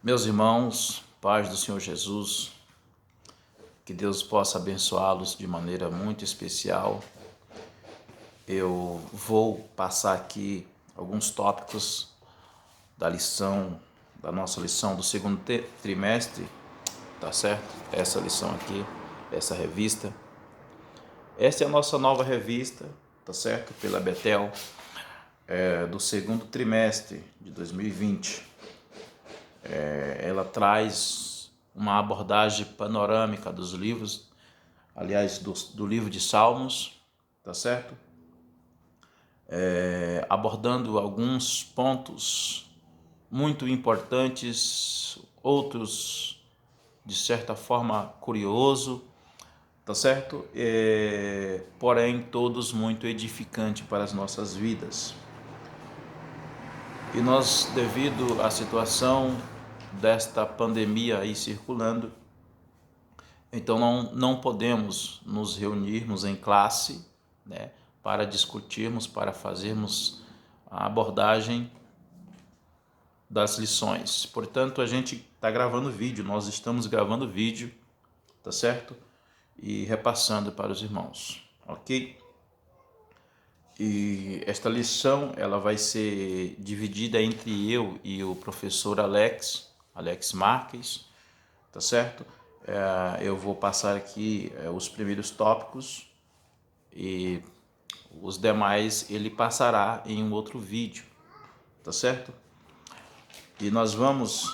Meus irmãos, paz do Senhor Jesus, que Deus possa abençoá-los de maneira muito especial. Eu vou passar aqui alguns tópicos da nossa lição do segundo trimestre, tá certo? Essa lição aqui, essa revista. Essa é a nossa nova revista, tá certo? Pela Betel, do segundo trimestre de 2020. Ela traz uma abordagem panorâmica dos livros, aliás, do livro de Salmos, tá certo? Abordando alguns pontos muito importantes, outros de certa forma curioso, tá certo? Porém, todos muito edificantes para as nossas vidas. E nós, devido à situação desta pandemia aí circulando, então não podemos nos reunirmos em classe, né, para discutirmos, para fazermos a abordagem das lições. Portanto, a gente está gravando vídeo, nós estamos gravando vídeo, tá certo? E repassando para os irmãos, ok? E esta lição ela vai ser dividida entre eu e o professor Alex Marques, tá certo? Eu vou passar aqui os primeiros tópicos e os demais ele passará em um outro vídeo, tá certo? E nós vamos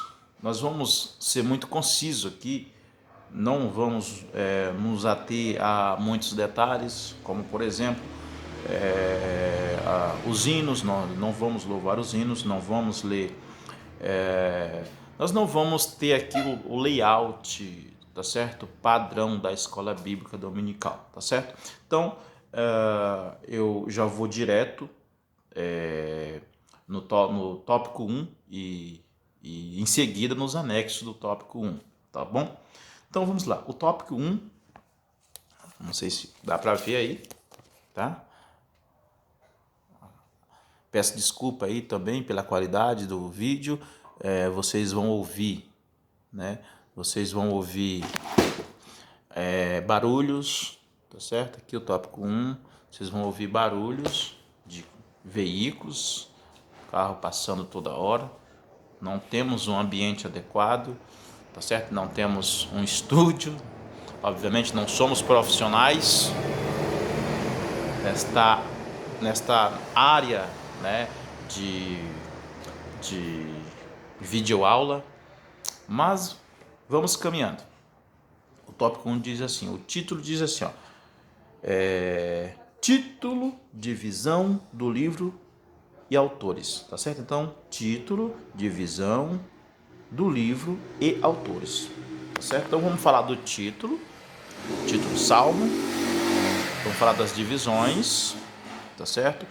ser muito conciso aqui, não vamos nos ater a muitos detalhes, como por exemplo os hinos. Nós não vamos louvar os hinos, não vamos ler, nós não vamos ter aqui o layout, tá certo? Padrão da escola bíblica dominical, tá certo? Então, eu já vou direto no tópico 1 e em seguida nos anexos do tópico 1, tá bom? Então vamos lá, o tópico 1, não sei se dá para ver aí, tá? Peço desculpa aí também pela qualidade do vídeo, vocês vão ouvir, né? Vocês vão ouvir barulhos, tá certo? Aqui o tópico 1, vocês vão ouvir barulhos de veículos, carro passando toda hora. Não temos um ambiente adequado, tá certo? Não temos um estúdio, obviamente não somos profissionais nesta área, né, de videoaula, mas vamos caminhando. O tópico 1 diz assim, o título diz assim, ó, título de visão do livro e autores, tá certo? Então, título, divisão do livro e autores, tá certo? Então, vamos falar do título Salmo, vamos falar das divisões, tá certo?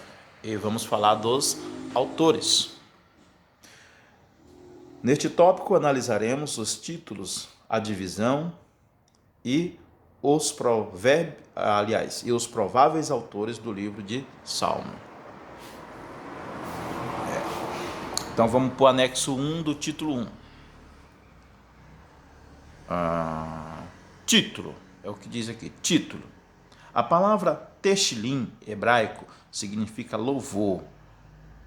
E vamos falar dos autores. Neste tópico, analisaremos os títulos, a divisão e os prováveis autores do livro de Salmo. Então vamos para o anexo 1 do título 1. Título, é o que diz aqui, título. A palavra Teshilim, hebraico, significa louvor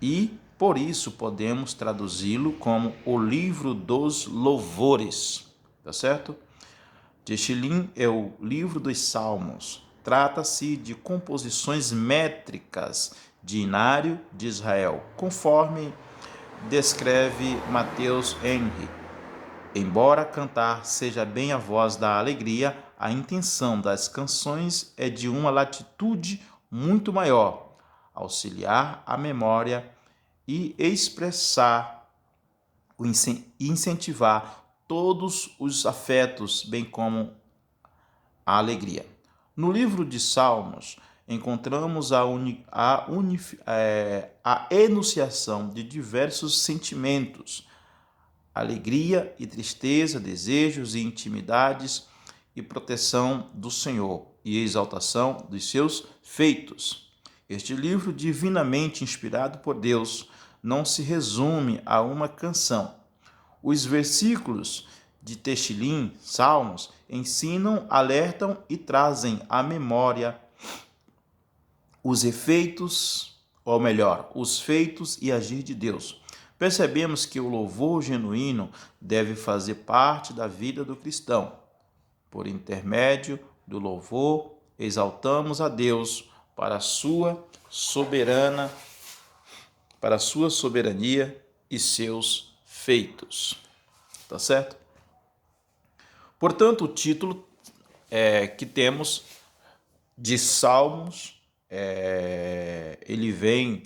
e, por isso, podemos traduzi-lo como o livro dos louvores, tá certo? Teshilim é o livro dos Salmos. Trata-se de composições métricas de Inário de Israel, conforme descreve Mateus Henry. Embora cantar seja bem a voz da alegria, a intenção das canções é de uma latitude muito maior, auxiliar a memória e expressar e incentivar todos os afetos, bem como a alegria. No livro de Salmos, encontramos a enunciação de diversos sentimentos, alegria e tristeza, desejos e intimidades e proteção do Senhor e exaltação dos seus feitos. Este livro, divinamente inspirado por Deus, não se resume a uma canção. Os versículos de Textilim, Salmos, ensinam, alertam e trazem à memória os efeitos, ou melhor, os feitos e agir de Deus. Percebemos que o louvor genuíno deve fazer parte da vida do cristão. Por intermédio do louvor, exaltamos a Deus para a sua soberania e seus feitos. Tá certo? Portanto, o título que temos de Salmos, ele vem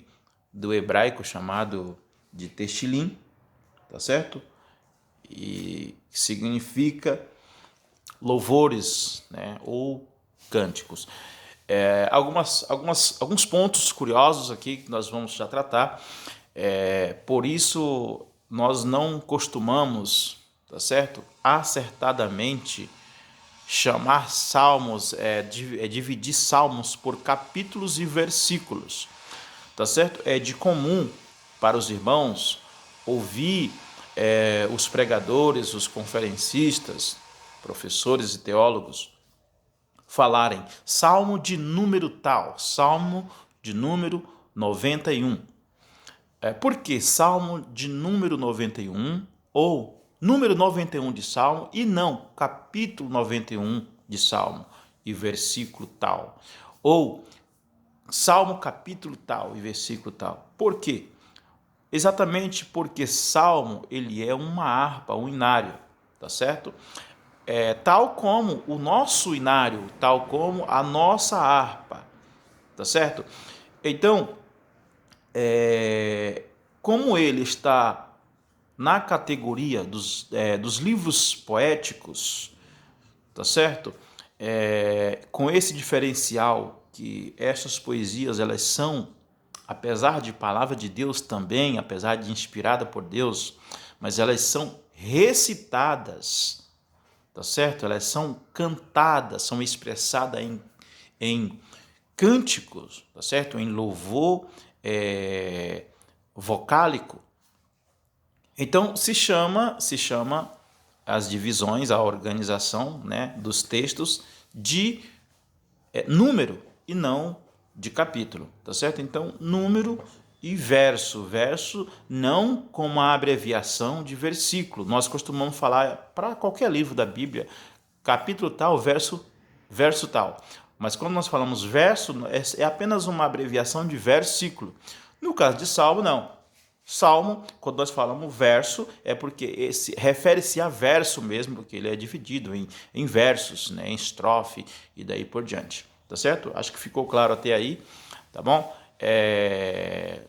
do hebraico chamado de Textilim, tá certo? E significa louvores, né, ou cânticos. Alguns pontos curiosos aqui que nós vamos já tratar. Por isso, nós não costumamos, tá certo, acertadamente chamar salmos, dividir salmos por capítulos e versículos, tá certo? É de comum para os irmãos ouvir os pregadores, os conferencistas, professores e teólogos falarem salmo de número tal, salmo de número 91. Por que salmo de número 91 ou número 91 de Salmo e não capítulo 91 de Salmo e versículo tal? Ou Salmo capítulo tal e versículo tal? Por quê? Exatamente porque Salmo ele é uma harpa, um inário, tá certo? Tal como o nosso inário, tal como a nossa harpa, tá certo? Então, como ele está na categoria dos livros poéticos, tá certo? Com esse diferencial que essas poesias elas são, apesar de palavra de Deus também, apesar de inspirada por Deus, mas elas são recitadas, tá certo? Elas são cantadas, são expressadas em cânticos, tá certo? Em louvor vocálico. Então se chama as divisões, a organização, né, dos textos de número e não de capítulo, tá certo? Então número e verso não como uma abreviação de versículo. Nós costumamos falar para qualquer livro da Bíblia, capítulo tal, verso tal. Mas quando nós falamos verso, é apenas uma abreviação de versículo. No caso de Salmo, não. Salmo, quando nós falamos verso, é porque refere-se a verso mesmo, porque ele é dividido em versos, né, em estrofe e daí por diante. Tá certo? Acho que ficou claro até aí, tá bom?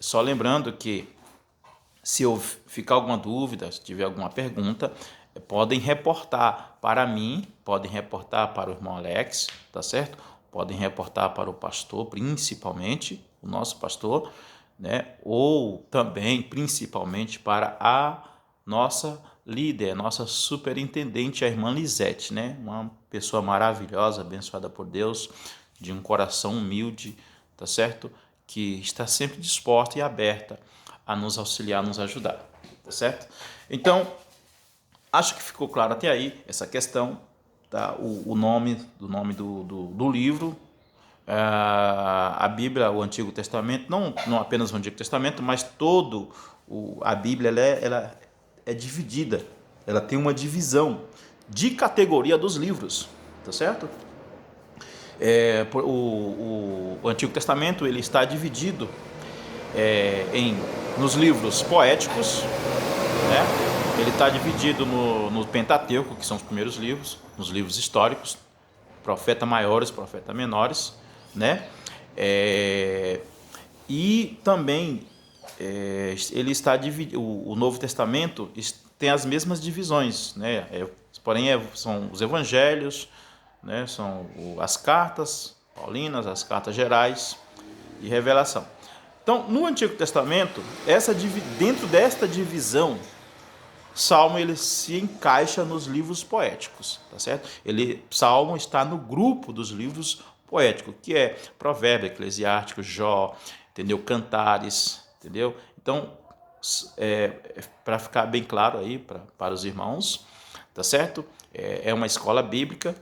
Só lembrando que se ficar alguma dúvida, se tiver alguma pergunta, podem reportar para mim, podem reportar para o irmão Alex, tá certo? Podem reportar para o pastor, principalmente, o nosso pastor, né? Ou também, principalmente, para a nossa líder, nossa superintendente, a irmã Lisete, né? Uma pessoa maravilhosa, abençoada por Deus, de um coração humilde, tá certo? Que está sempre disposta e aberta a nos auxiliar, nos ajudar, tá certo? Então, acho que ficou claro até aí essa questão, tá? O nome do livro, a Bíblia, o Antigo Testamento, não apenas o Antigo Testamento, mas a Bíblia ela é dividida, ela tem uma divisão de categoria dos livros, tá certo? O Antigo Testamento ele está dividido nos livros poéticos, né? Ele está dividido no Pentateuco, que são os primeiros livros, nos livros históricos, profeta maiores, profeta menores, né? E também ele está dividido. O Novo Testamento tem as mesmas divisões, né? Porém são os evangelhos, né? São as cartas paulinas, as cartas gerais e revelação. Então, no Antigo Testamento, dentro desta divisão, Salmo ele se encaixa nos livros poéticos, tá certo? Salmo está no grupo dos livros poéticos, que é Provérbio, Eclesiástico, Jó, entendeu? Cantares, entendeu? Então, para ficar bem claro aí para os irmãos, tá certo? É uma escola bíblica.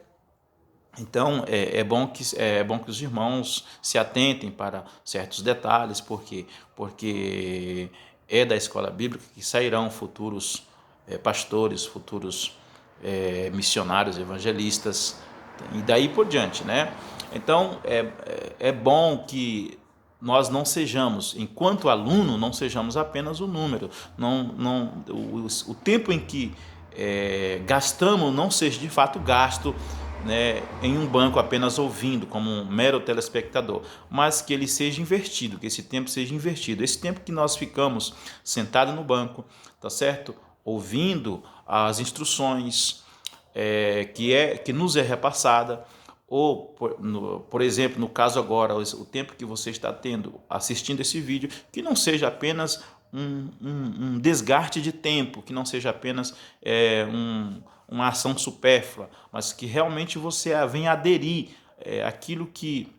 Então, é bom que os irmãos se atentem para certos detalhes, porque é da escola bíblica que sairão futuros pastores, futuros missionários, evangelistas, e daí por diante, né? Então, é bom que nós não sejamos, enquanto aluno, não sejamos apenas o número, o tempo em que gastamos não seja de fato gasto, né, em um banco apenas ouvindo, como um mero telespectador, mas que ele seja invertido, que esse tempo seja invertido. Esse tempo que nós ficamos sentados no banco, tá certo? Ouvindo as instruções que nos é repassada, ou, por exemplo, no caso agora, o tempo que você está tendo assistindo esse vídeo, que não seja apenas um desgaste de tempo, que não seja apenas uma ação supérflua, mas que realmente você venha aderir aquilo que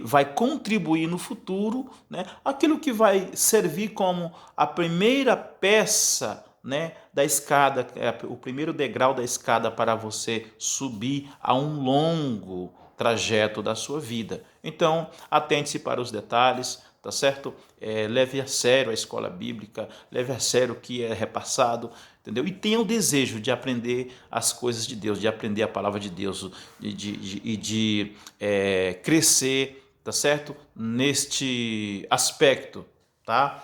vai contribuir no futuro, né? Aquilo que vai servir como a primeira peça, né, da escada, o primeiro degrau da escada para você subir a um longo trajeto da sua vida. Então, atente-se para os detalhes, tá certo? Leve a sério a escola bíblica, leve a sério o que é repassado, entendeu? E tenha o desejo de aprender as coisas de Deus, de aprender a palavra de Deus e de crescer, tá certo? Neste aspecto, tá?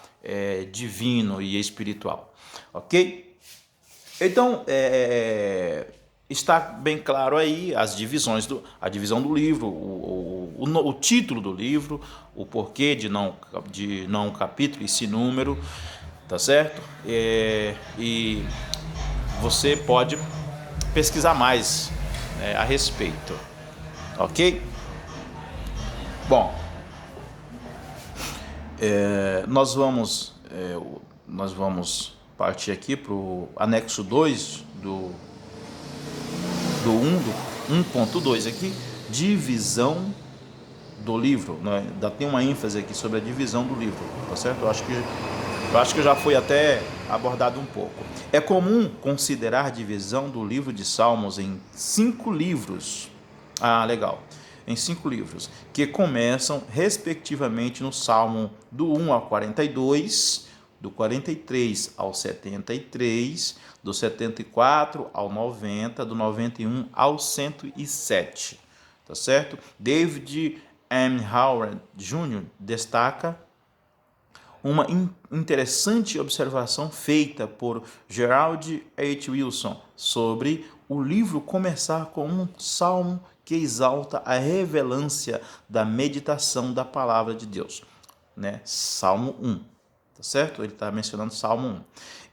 Divino e espiritual, ok? Então, está bem claro aí as divisões a divisão do livro, o título do livro, o porquê de não capítulo e sim número, tá certo? E você pode pesquisar mais a respeito, ok? Bom, nós vamos partir aqui para o anexo 2 do 1.2 aqui, divisão do livro, né? Ainda tem uma ênfase aqui sobre a divisão do livro, tá certo? Eu acho que já foi até abordado um pouco. É comum considerar a divisão do livro de Salmos em 5 livros. Ah, legal. Em 5 livros, que começam respectivamente no Salmo do 1 ao 42, do 43 ao 73, do 74 ao 90, do 91 ao 107, tá certo? David M. Howard Jr. destaca uma interessante observação feita por Gerald H. Wilson sobre o livro começar com um salmo que exalta a revelância da meditação da palavra de Deus, né? Salmo 1, tá certo? Ele está mencionando Salmo 1.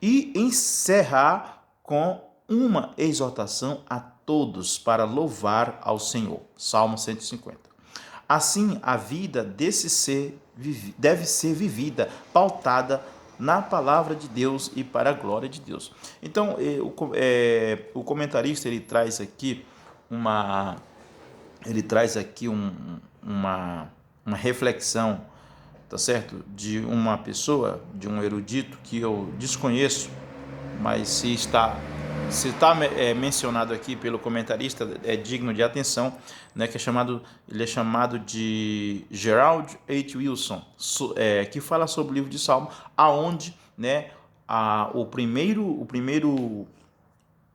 E encerrar com uma exortação a todos para louvar ao Senhor, Salmo 150. Assim, a vida desse ser deve ser vivida, pautada na palavra de Deus e para a glória de Deus. Então, o comentarista ele traz aqui uma reflexão, tá certo, de uma pessoa, de um erudito que eu desconheço, mas se está mencionado aqui pelo comentarista, é digno de atenção, né, ele é chamado de Gerald H. Wilson, que fala sobre o livro de Salmo, aonde, né, o primeiro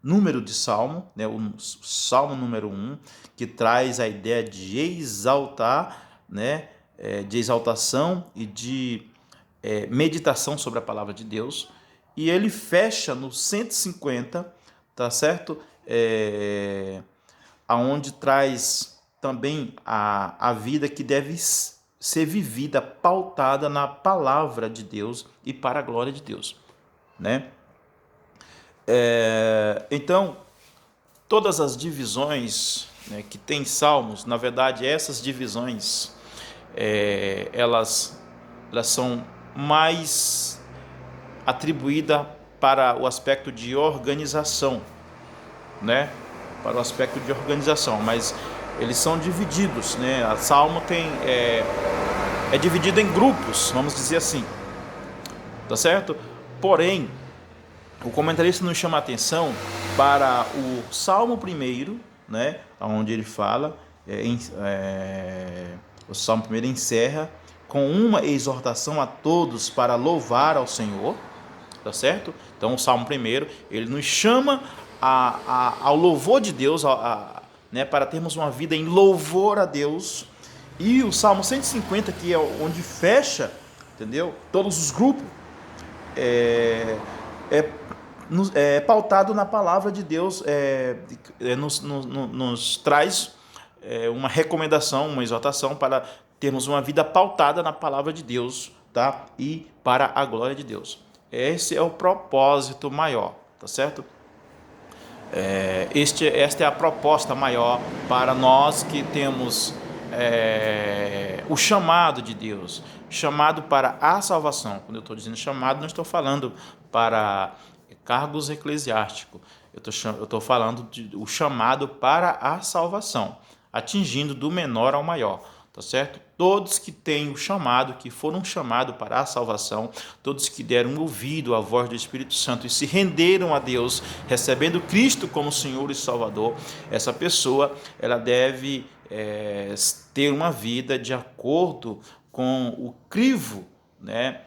número de Salmo, né, o Salmo número 1, que traz a ideia de exaltar, né, de exaltação e de meditação sobre a palavra de Deus, e ele fecha no 150, tá certo? Aonde traz também a vida que deve ser vivida, pautada na palavra de Deus e para a glória de Deus, né? Então, todas as divisões, né, que tem Salmos, na verdade, essas divisões, elas são mais atribuídas para o aspecto de organização, né? Para o aspecto de organização, mas eles são divididos, né? A Salmo é dividido em grupos, vamos dizer assim. tá certo? Porém, o comentarista nos chama a atenção para o Salmo 1, né, onde ele fala, o Salmo 1 encerra com uma exortação a todos para louvar ao Senhor, tá certo? Então o Salmo 1, ele nos chama ao louvor de Deus, né, para termos uma vida em louvor a Deus. E o Salmo 150, que é onde fecha, entendeu? Todos os grupos, é pautado na palavra de Deus, nos traz uma recomendação, uma exortação para termos uma vida pautada na palavra de Deus, tá? E para a glória de Deus. Esse é o propósito maior, tá certo? Esta é a proposta maior para nós que temos o chamado de Deus, chamado para a salvação. Quando eu estou dizendo chamado, não estou falando para cargos eclesiásticos, eu estou falando o chamado para a salvação, atingindo do menor ao maior, tá certo? Todos que têm o chamado, que foram chamados para a salvação, todos que deram ouvido à voz do Espírito Santo e se renderam a Deus, recebendo Cristo como Senhor e Salvador, essa pessoa ela deve ter uma vida de acordo com o crivo, né,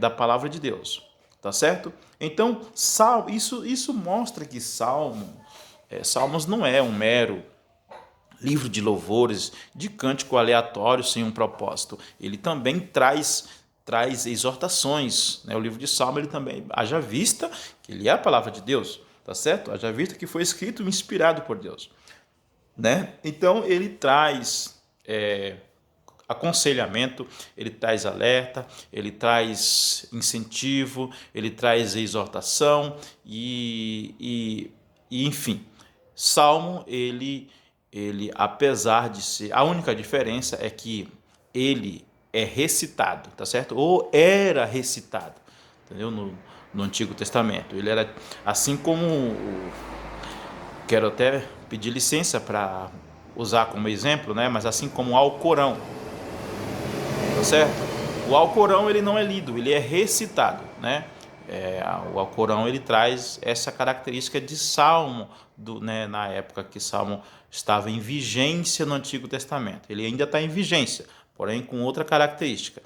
da palavra de Deus, tá certo? Então, isso mostra que Salmos não é um mero livro de louvores, de cântico aleatório sem um propósito. Ele também traz exortações, né? O livro de Salmo, ele também, haja vista que ele é a palavra de Deus, tá certo? Haja vista que foi escrito e inspirado por Deus, né? Então ele traz aconselhamento, ele traz alerta, ele traz incentivo, ele traz exortação e enfim, Salmo ele apesar de ser, a única diferença é que ele é recitado, tá certo? Ou era recitado, entendeu? No Antigo Testamento. Ele era assim como quero até pedir licença para usar como exemplo, né? Mas assim como o Alcorão, tá certo? O Alcorão ele não é lido, ele é recitado, né? O Alcorão ele traz essa característica de Salmo, né, na época que Salmo estava em vigência no Antigo Testamento. Ele ainda está em vigência, porém com outra característica,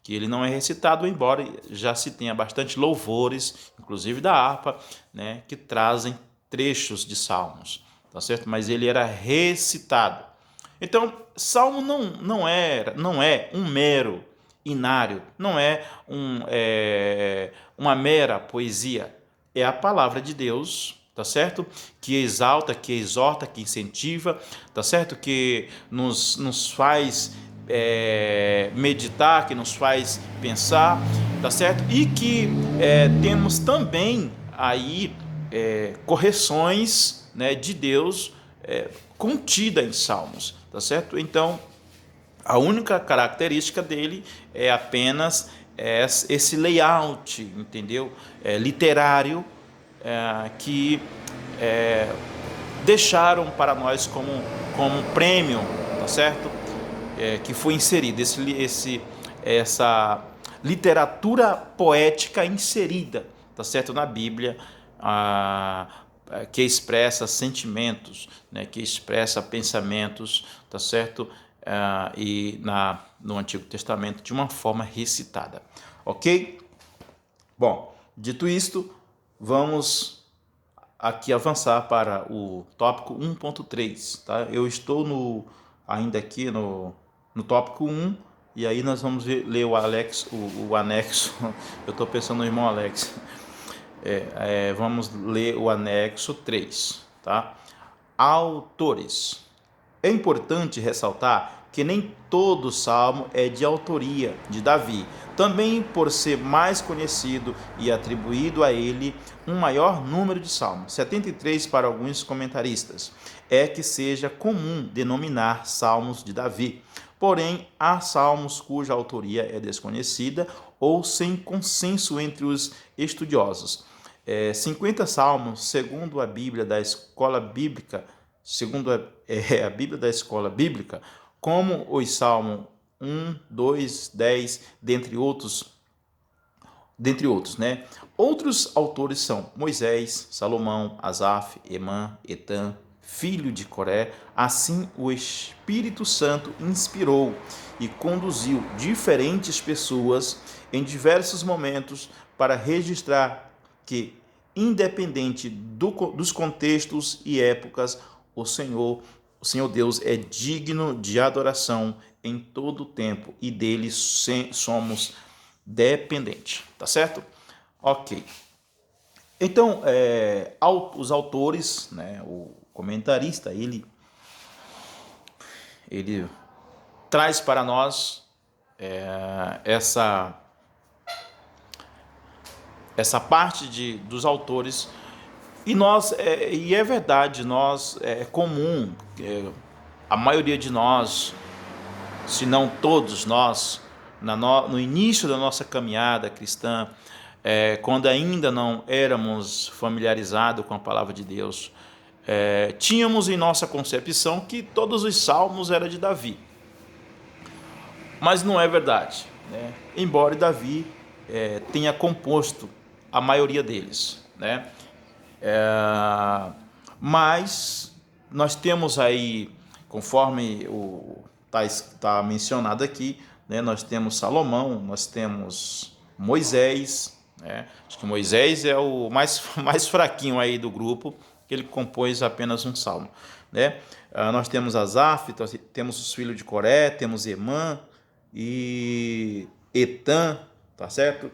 que ele não é recitado, embora já se tenha bastante louvores, inclusive da harpa, né, que trazem trechos de salmos, tá certo? Mas ele era recitado. Então, Salmo não é um mero inário, não é uma mera poesia, é a palavra de Deus, tá certo? Que exalta, que exorta, que incentiva, tá certo? Que nos faz meditar, que nos faz pensar, tá certo? E que temos também aí correções, né, de Deus contida em Salmos, tá certo? Então, a única característica dele é apenas esse layout, entendeu? Literário, que deixaram para nós como prêmio, tá certo? Que foi inserido, essa literatura poética inserida, tá certo? Na Bíblia, que expressa sentimentos, né? Que expressa pensamentos, tá certo? E no Antigo Testamento de uma forma recitada, ok? Bom, dito isto, vamos aqui avançar para o tópico 1.3, tá? Eu estou ainda aqui no tópico 1, e aí nós vamos ler o anexo, eu estou pensando no irmão Alex, vamos ler o anexo 3, tá? Autores. É importante ressaltar que nem todo salmo é de autoria de Davi, também por ser mais conhecido e atribuído a ele um maior número de salmos, 73 para alguns comentaristas, é que seja comum denominar salmos de Davi. Porém, há salmos cuja autoria é desconhecida ou sem consenso entre os estudiosos. 50 salmos, segundo a Bíblia da Escola Bíblica, a Bíblia da Escola Bíblica, como os Salmos 1, 2, 10, dentre outros, dentre outros, né? Outros autores são Moisés, Salomão, Asaf, Emã, Etã, filho de Coré. Assim o Espírito Santo inspirou e conduziu diferentes pessoas em diversos momentos para registrar que, independente dos contextos e épocas, o Senhor Deus é digno de adoração em todo o tempo e dele somos dependentes, tá certo? Ok. Então, os autores, né, o comentarista, ele traz para nós essa parte dos autores. E é verdade, é comum, a maioria de nós, se não todos nós, no início da nossa caminhada cristã, quando ainda não éramos familiarizados com a palavra de Deus, tínhamos em nossa concepção que todos os salmos eram de Davi. Mas não é verdade, né? Embora Davi tenha composto a maioria deles, né? Mas nós temos aí, conforme está mencionado aqui, né, nós temos Salomão, nós temos Moisés, né? Acho que Moisés é o mais fraquinho aí do grupo, que ele compôs apenas um salmo, né? Nós temos Asaf, temos os filhos de Coré, temos Emã e Etã, tá certo?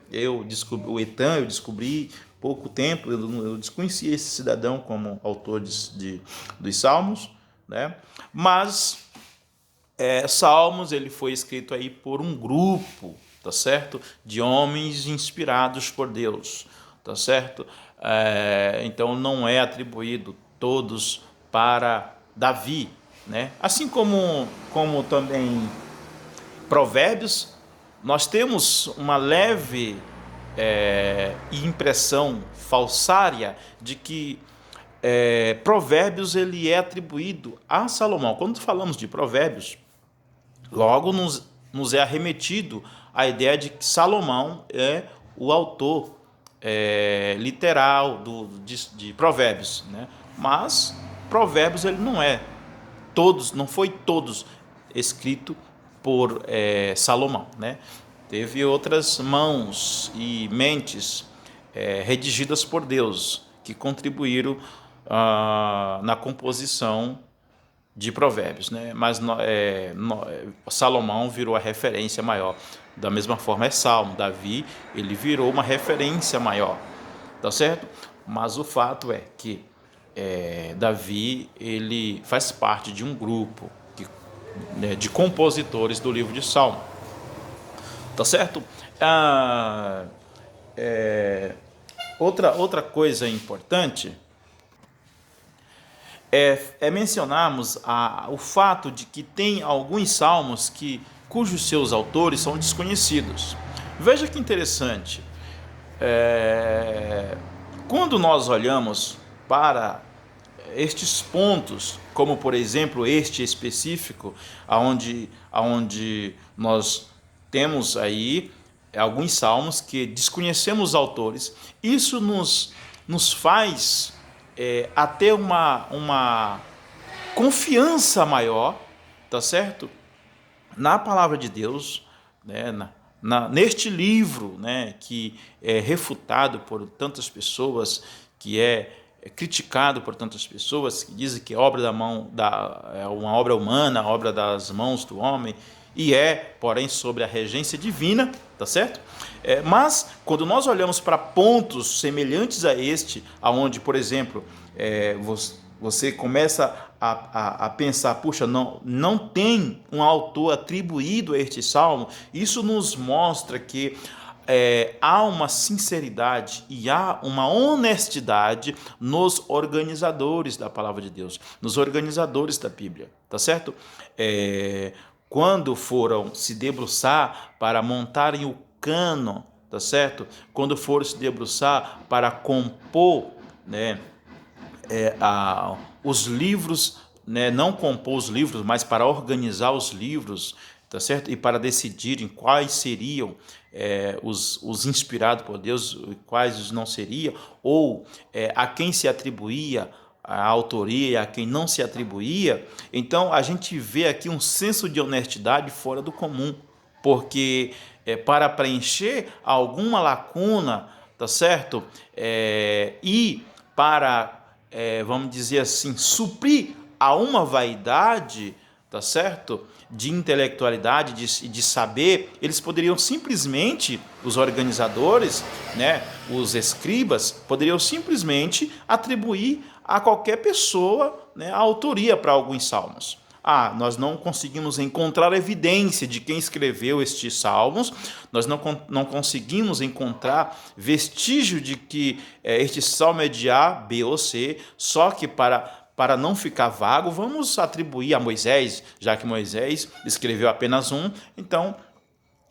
O Etã eu descobri pouco tempo, eu desconhecia esse cidadão como autor dos Salmos, né? Mas Salmos ele foi escrito aí por um grupo, tá certo? De homens inspirados por Deus, tá certo? Então não é atribuído todos para Davi, né? Assim como também Provérbios, nós temos uma leve impressão falsária de que Provérbios ele é atribuído a Salomão. Quando falamos de Provérbios, logo nos é arremetido a ideia de que Salomão é o autor literal de Provérbios, né? Mas Provérbios ele não foi todos escrito por Salomão, né? Teve outras mãos e mentes redigidas por Deus que contribuíram na composição de Provérbios, né? Mas Salomão virou a referência maior. Da mesma forma Salmo, Davi, ele virou uma referência maior, tá certo? Mas o fato é que Davi, ele faz parte de um grupo de compositores do livro de Salmo, tá certo? Outra coisa importante é mencionarmos o fato de que tem alguns salmos cujos seus autores são desconhecidos. Veja que interessante. Quando nós olhamos para estes pontos, como por exemplo este específico, aonde nós temos aí alguns salmos que desconhecemos os autores, isso nos faz a ter uma confiança maior, tá certo? Na palavra de Deus, né? Neste livro, né? Que é refutado por tantas pessoas, que é criticado por tantas pessoas, que dizem que é obra é uma obra humana, obra das mãos do homem, e porém, sobre a regência divina, tá certo? Mas, quando nós olhamos para pontos semelhantes a este, aonde, por exemplo, você começa a pensar, puxa, não tem um autor atribuído a este salmo, isso nos mostra que há uma sinceridade e há uma honestidade nos organizadores da palavra de Deus, nos organizadores da Bíblia, tá certo? Quando foram se debruçar para montarem o cânon, tá certo? Quando foram se debruçar para compor, né, os livros, né, não compor os livros, mas para organizar os livros tá certo? E para decidirem quais seriam os inspirados por Deus, quais os não seriam, ou a quem se atribuía a autoria e a quem não se atribuía. Então a gente vê aqui um senso de honestidade fora do comum, porque para preencher alguma lacuna, tá certo? E para, vamos dizer assim, suprir a uma vaidade, tá certo? De intelectualidade, de saber, eles poderiam simplesmente, os organizadores, né, os escribas, poderiam simplesmente atribuir a qualquer pessoa, né, a autoria para alguns salmos. Nós não conseguimos encontrar evidência de quem escreveu estes salmos, nós não conseguimos encontrar vestígio de que este salmo é de A, B ou C, só que para não ficar vago, vamos atribuir a Moisés, já que Moisés escreveu apenas um. Então,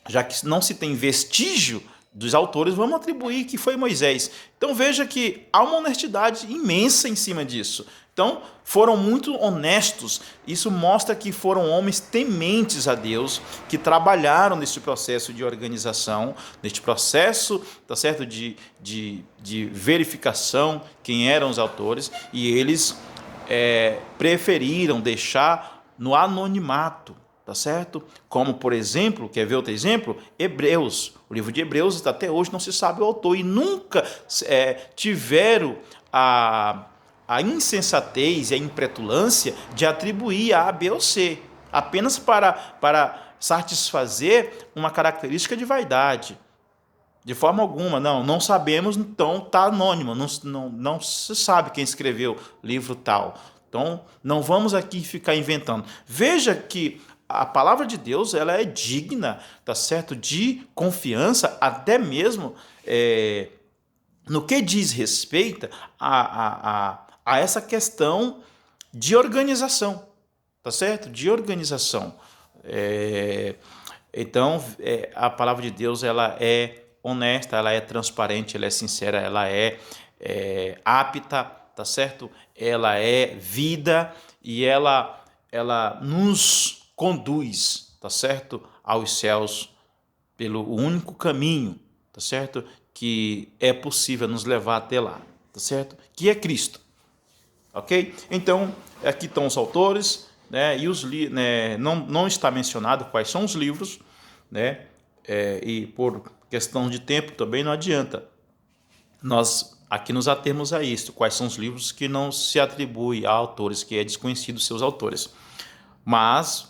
já que não se tem vestígio dos autores, vamos atribuir que foi Moisés. Então veja que há uma honestidade imensa em cima disso. Então foram muito honestos. Isso mostra que foram homens tementes a Deus, que trabalharam nesse processo de organização, neste processo, tá certo, de verificação quem eram os autores, e eles preferiram deixar no anonimato, tá certo? Como, por exemplo, quer ver outro exemplo? Hebreus. O livro de Hebreus até hoje não se sabe o autor, e nunca tiveram a insensatez e a impetulância de atribuir a B ou C, apenas para satisfazer uma característica de vaidade. De forma alguma, não sabemos, então está anônimo, não se sabe quem escreveu o livro tal. Então, não vamos aqui ficar inventando. Veja que a palavra de Deus, ela é digna, tá certo, de confiança, até mesmo no que diz respeito a essa questão de organização, tá certo? De organização. Então, a palavra de Deus, ela é honesta, ela é transparente, ela é sincera, ela é apta, tá certo? Ela é vida e ela nos conduz, tá certo? Aos céus pelo único caminho, tá certo? Que é possível nos levar até lá, tá certo? Que é Cristo, ok? Então, aqui estão os autores, né? E não está mencionado quais são os livros, né? E por questão de tempo também não adianta nós aqui nos atermos a isto, quais são os livros que não se atribui a autores, que é desconhecido seus autores. Mas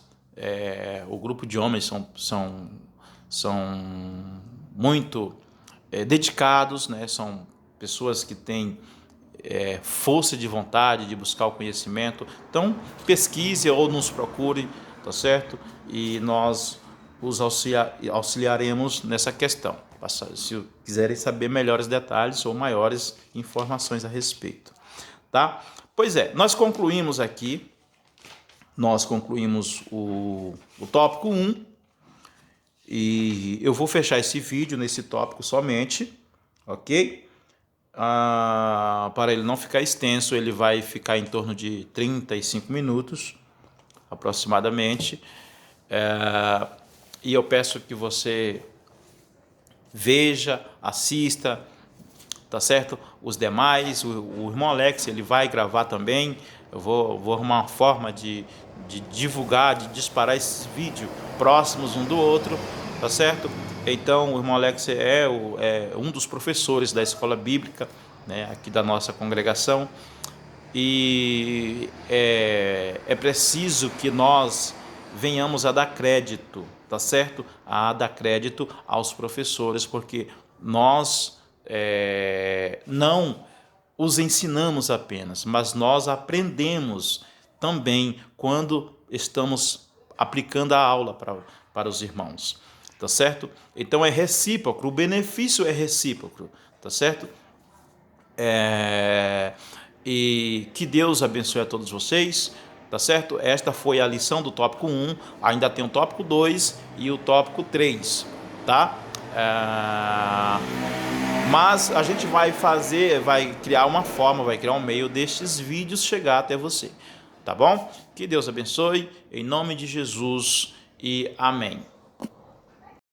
o grupo de homens são muito dedicados, né? São pessoas que têm força de vontade de buscar o conhecimento. Então, pesquise ou nos procure, tá certo? E nós os auxiliaremos nessa questão, se quiserem saber melhores detalhes ou maiores informações a respeito, tá? Pois nós concluímos aqui, o tópico 1, e eu vou fechar esse vídeo nesse tópico somente, ok? Para ele não ficar extenso, ele vai ficar em torno de 35 minutos, aproximadamente, e eu peço que você veja, assista, tá certo? Os demais, o irmão Alex, ele vai gravar também. Eu vou arrumar uma forma de divulgar, de disparar esses vídeos próximos um do outro, tá certo? Então, o irmão Alex é um dos professores da escola bíblica, né, aqui da nossa congregação, e é preciso que nós venhamos a dar crédito, tá certo? A dar crédito aos professores, porque nós não os ensinamos apenas, mas nós aprendemos também quando estamos aplicando a aula para os irmãos, tá certo? Então é recíproco, o benefício é recíproco, tá certo? E que Deus abençoe a todos vocês, tá certo? Esta foi a lição do tópico 1, ainda tem o tópico 2 e o tópico 3, tá? Mas a gente vai criar uma forma, vai criar um meio destes vídeos chegar até você, tá bom? Que Deus abençoe, em nome de Jesus, e amém.